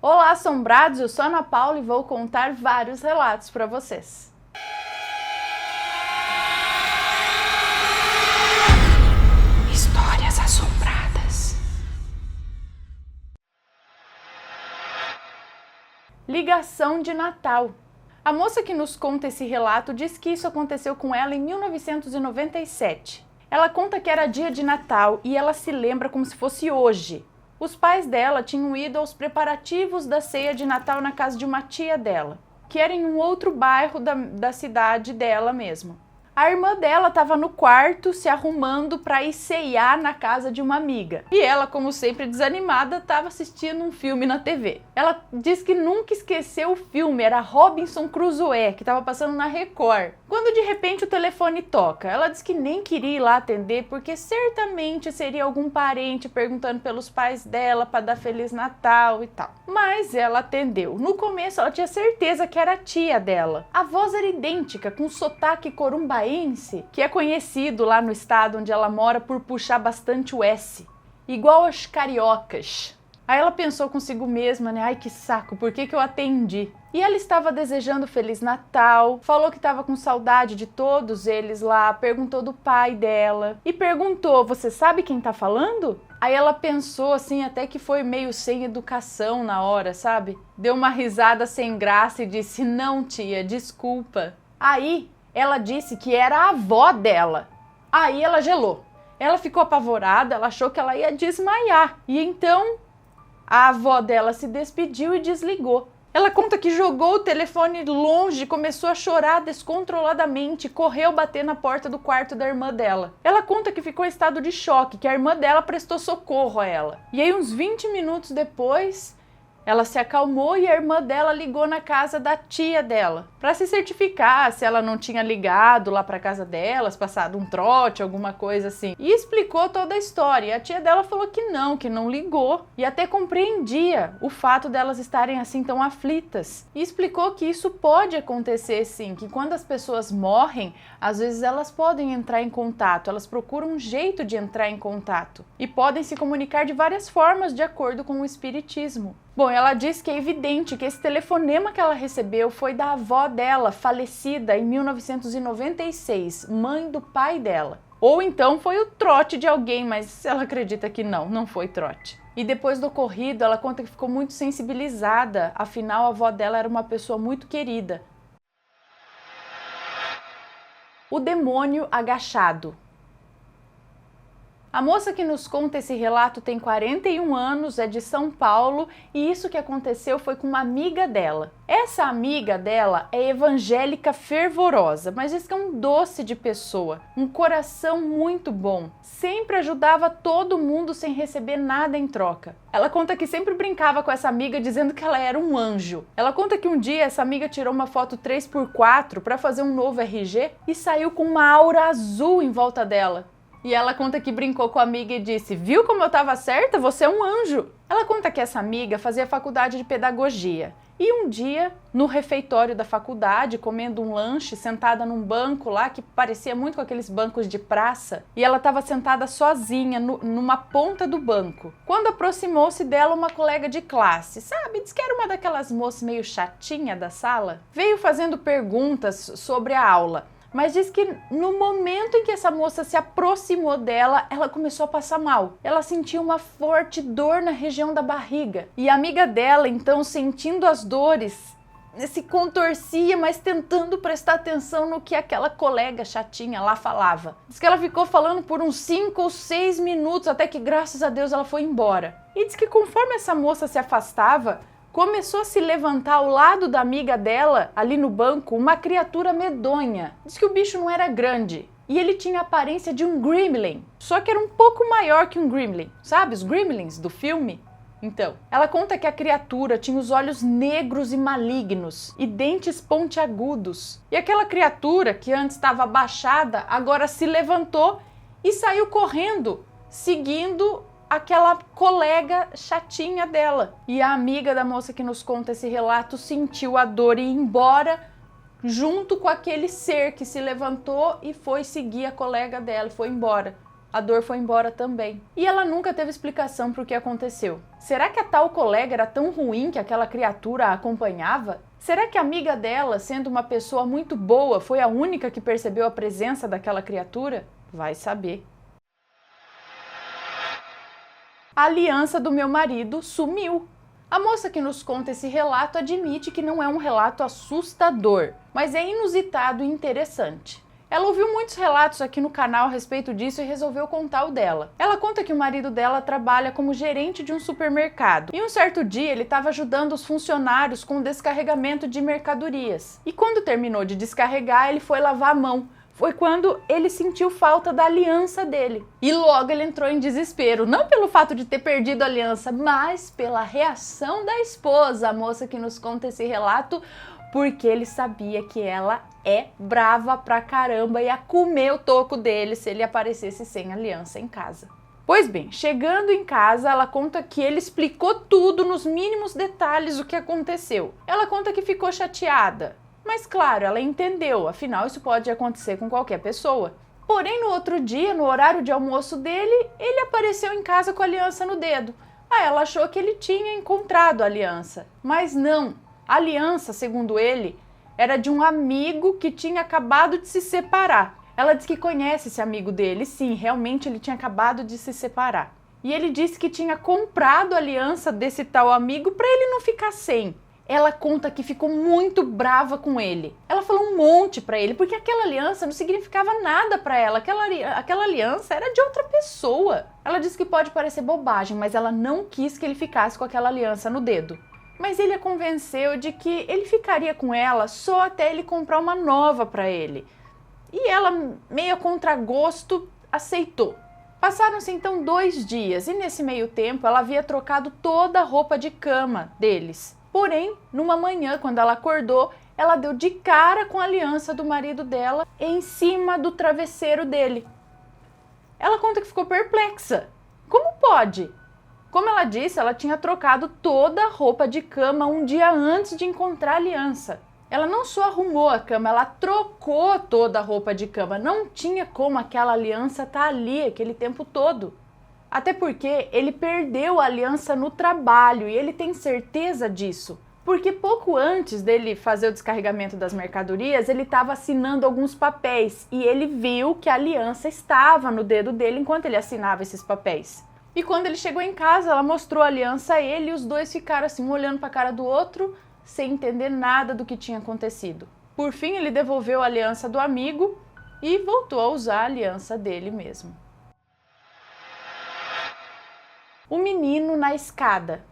Olá, assombrados! Eu sou a Ana Paula e vou contar vários relatos para vocês. Histórias assombradas. Ligação de Natal. A moça que nos conta esse relato diz que isso aconteceu com ela em 1997. Ela conta que era dia de Natal e ela se lembra como se fosse hoje. Os pais dela tinham ido aos preparativos da ceia de Natal na casa de uma tia dela, que era em um outro bairro da cidade dela mesmo. A irmã dela estava no quarto se arrumando para ir ceiar na casa de uma amiga. E ela, como sempre desanimada, estava assistindo um filme na TV. Ela diz que nunca esqueceu o filme, era Robinson Crusoe, que estava passando na Record. Quando de repente o telefone toca, ela diz que nem queria ir lá atender, porque certamente seria algum parente perguntando pelos pais dela para dar Feliz Natal e tal. Mas ela atendeu. No começo ela tinha certeza que era a tia dela. A voz era idêntica, com sotaque corumbaense, que é conhecido lá no estado onde ela mora por puxar bastante o S, igual aos cariocas. Aí ela pensou consigo mesma, né? Ai, que saco, por que eu atendi? E ela estava desejando Feliz Natal, falou que estava com saudade de todos eles lá, perguntou do pai dela e perguntou, você sabe quem tá falando? Aí ela pensou assim, até que foi meio sem educação na hora, sabe? Deu uma risada sem graça e disse, não tia, desculpa. Aí ela disse que era a avó dela. Aí ela gelou. Ela ficou apavorada, ela achou que ela ia desmaiar. E então a avó dela se despediu e desligou. Ela conta que jogou o telefone longe, começou a chorar descontroladamente, correu bater na porta do quarto da irmã dela. Ela conta que ficou em estado de choque, que a irmã dela prestou socorro a ela. E aí uns 20 minutos depois, ela se acalmou e a irmã dela ligou na casa da tia dela para se certificar se ela não tinha ligado lá para casa delas, passado um trote, alguma coisa assim. E explicou toda a história. E a tia dela falou que não ligou e até compreendia o fato delas estarem assim tão aflitas. E explicou que isso pode acontecer sim, que quando as pessoas morrem, às vezes elas podem entrar em contato, elas procuram um jeito de entrar em contato e podem se comunicar de várias formas de acordo com o espiritismo. Bom, ela diz que é evidente que esse telefonema que ela recebeu foi da avó dela, falecida em 1996, mãe do pai dela. Ou então foi o trote de alguém, mas ela acredita que não foi trote. E depois do ocorrido, ela conta que ficou muito sensibilizada, afinal a avó dela era uma pessoa muito querida. O demônio agachado. A moça que nos conta esse relato tem 41 anos, é de São Paulo e isso que aconteceu foi com uma amiga dela. Essa amiga dela é evangélica fervorosa, mas diz que é um doce de pessoa, um coração muito bom. Sempre ajudava todo mundo sem receber nada em troca. Ela conta que sempre brincava com essa amiga dizendo que ela era um anjo. Ela conta que um dia essa amiga tirou uma foto 3x4 para fazer um novo RG e saiu com uma aura azul em volta dela. E ela conta que brincou com a amiga e disse, viu como eu estava certa? Você é um anjo. Ela conta que essa amiga fazia faculdade de pedagogia. E um dia, no refeitório da faculdade, comendo um lanche, sentada num banco lá, que parecia muito com aqueles bancos de praça, e ela estava sentada sozinha, numa ponta do banco. Quando aproximou-se dela uma colega de classe, sabe? Diz que era uma daquelas moças meio chatinha da sala. Veio fazendo perguntas sobre a aula. Mas diz que no momento em que essa moça se aproximou dela, ela começou a passar mal. Ela sentia uma forte dor na região da barriga. E a amiga dela, então, sentindo as dores, se contorcia, mas tentando prestar atenção no que aquela colega chatinha lá falava. Diz que ela ficou falando por uns 5 ou 6 minutos, até que, graças a Deus, ela foi embora. E diz que conforme essa moça se afastava, começou a se levantar ao lado da amiga dela, ali no banco, uma criatura medonha. Diz que o bicho não era grande e ele tinha a aparência de um gremlin, só que era um pouco maior que um gremlin. Sabe os gremlins do filme? Então, ela conta que a criatura tinha os olhos negros e malignos e dentes pontiagudos. E aquela criatura que antes estava abaixada, agora se levantou e saiu correndo, seguindo aquela colega chatinha dela. E a amiga da moça que nos conta esse relato sentiu a dor e ir embora junto com aquele ser que se levantou e foi seguir a colega dela, foi embora. A dor foi embora também. E ela nunca teve explicação para o que aconteceu. Será que a tal colega era tão ruim que aquela criatura a acompanhava? Será que a amiga dela, sendo uma pessoa muito boa, foi a única que percebeu a presença daquela criatura? Vai saber. A aliança do meu marido sumiu. A moça que nos conta esse relato admite que não é um relato assustador, mas é inusitado e interessante. Ela ouviu muitos relatos aqui no canal a respeito disso e resolveu contar o dela. Ela conta que o marido dela trabalha como gerente de um supermercado e um certo dia ele estava ajudando os funcionários com o descarregamento de mercadorias. E quando terminou de descarregar, ele foi lavar a mão. Foi quando ele sentiu falta da aliança dele. E logo ele entrou em desespero, não pelo fato de ter perdido a aliança, mas pela reação da esposa, a moça que nos conta esse relato, porque ele sabia que ela é brava pra caramba e ia comer o toco dele se ele aparecesse sem aliança em casa. Pois bem, chegando em casa, ela conta que ele explicou tudo nos mínimos detalhes o que aconteceu. Ela conta que ficou chateada, mas claro, ela entendeu, afinal isso pode acontecer com qualquer pessoa. Porém, no outro dia, no horário de almoço dele, ele apareceu em casa com a aliança no dedo. Ela achou que ele tinha encontrado a aliança, mas não. A aliança, segundo ele, era de um amigo que tinha acabado de se separar. Ela diz que conhece esse amigo dele, sim, realmente ele tinha acabado de se separar. E ele disse que tinha comprado a aliança desse tal amigo para ele não ficar sem. Ela conta que ficou muito brava com ele. Ela falou um monte para ele, porque aquela aliança não significava nada para ela. Aquela aliança era de outra pessoa. Ela disse que pode parecer bobagem, mas ela não quis que ele ficasse com aquela aliança no dedo. Mas ele a convenceu de que ele ficaria com ela só até ele comprar uma nova para ele. E ela, meio a contragosto, aceitou. Passaram-se então 2 dias e nesse meio tempo ela havia trocado toda a roupa de cama deles. Porém, numa manhã, quando ela acordou, ela deu de cara com a aliança do marido dela em cima do travesseiro dele. Ela conta que ficou perplexa. Como pode? Como ela disse, ela tinha trocado toda a roupa de cama um dia antes de encontrar a aliança. Ela não só arrumou a cama, ela trocou toda a roupa de cama. Não tinha como aquela aliança estar ali aquele tempo todo. Até porque ele perdeu a aliança no trabalho e ele tem certeza disso. Porque pouco antes dele fazer o descarregamento das mercadorias, ele estava assinando alguns papéis e ele viu que a aliança estava no dedo dele enquanto ele assinava esses papéis. E quando ele chegou em casa, ela mostrou a aliança a ele e os dois ficaram assim, um olhando para a cara do outro, sem entender nada do que tinha acontecido. Por fim, ele devolveu a aliança do amigo e voltou a usar a aliança dele mesmo. O menino na escada.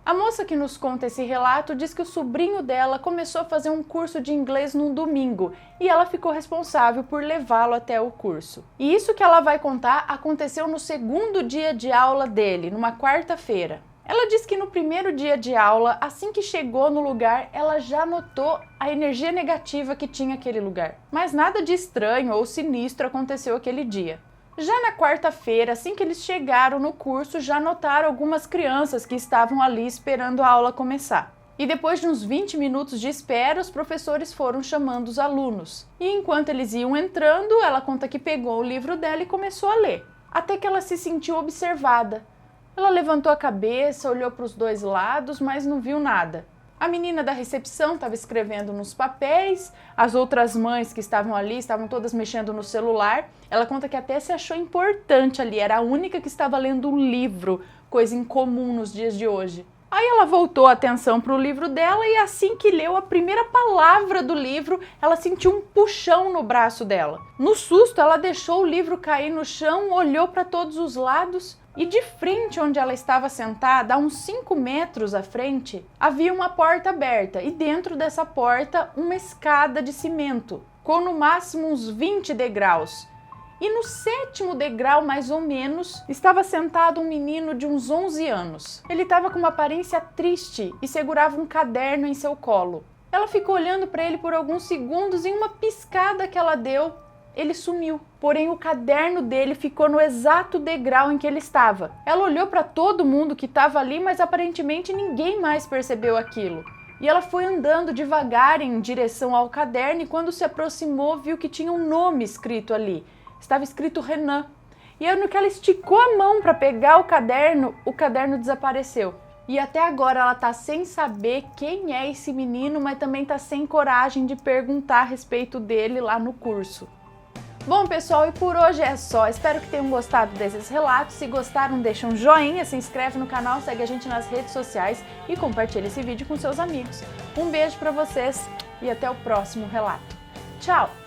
A moça que nos conta esse relato diz que o sobrinho dela começou a fazer um curso de inglês num domingo e ela ficou responsável por levá-lo até o curso. E isso que ela vai contar aconteceu no segundo dia de aula dele, numa quarta-feira. Ela diz que no primeiro dia de aula, assim que chegou no lugar, ela já notou a energia negativa que tinha aquele lugar. Mas nada de estranho ou sinistro aconteceu aquele dia. Já na quarta-feira, assim que eles chegaram no curso, já notaram algumas crianças que estavam ali esperando a aula começar. E depois de uns 20 minutos de espera, os professores foram chamando os alunos. E enquanto eles iam entrando, ela conta que pegou o livro dela e começou a ler. Até que ela se sentiu observada. Ela levantou a cabeça, olhou para os dois lados, mas não viu nada. A menina da recepção estava escrevendo nos papéis, as outras mães que estavam ali estavam todas mexendo no celular. Ela conta que até se achou importante ali, era a única que estava lendo um livro, coisa incomum nos dias de hoje. Aí ela voltou a atenção para o livro dela e assim que leu a primeira palavra do livro, ela sentiu um puxão no braço dela. No susto, ela deixou o livro cair no chão, olhou para todos os lados e de frente onde ela estava sentada, a uns 5 metros à frente, havia uma porta aberta e dentro dessa porta uma escada de cimento, com no máximo uns 20 degraus. E no 7º degrau, mais ou menos, estava sentado um menino de uns 11 anos. Ele estava com uma aparência triste e segurava um caderno em seu colo. Ela ficou olhando para ele por alguns segundos e em uma piscada que ela deu, ele sumiu. Porém, o caderno dele ficou no exato degrau em que ele estava. Ela olhou para todo mundo que estava ali, mas aparentemente ninguém mais percebeu aquilo. E ela foi andando devagar em direção ao caderno e quando se aproximou, viu que tinha um nome escrito ali. estava escrito Renan. E aí, no que ela esticou a mão para pegar o caderno desapareceu. E até agora ela tá sem saber quem é esse menino, mas também tá sem coragem de perguntar a respeito dele lá no curso. Bom, pessoal, e por hoje é só. Espero que tenham gostado desses relatos. Se gostaram, deixa um joinha, se inscreve no canal, segue a gente nas redes sociais e compartilha esse vídeo com seus amigos. Um beijo pra vocês e até o próximo relato. Tchau!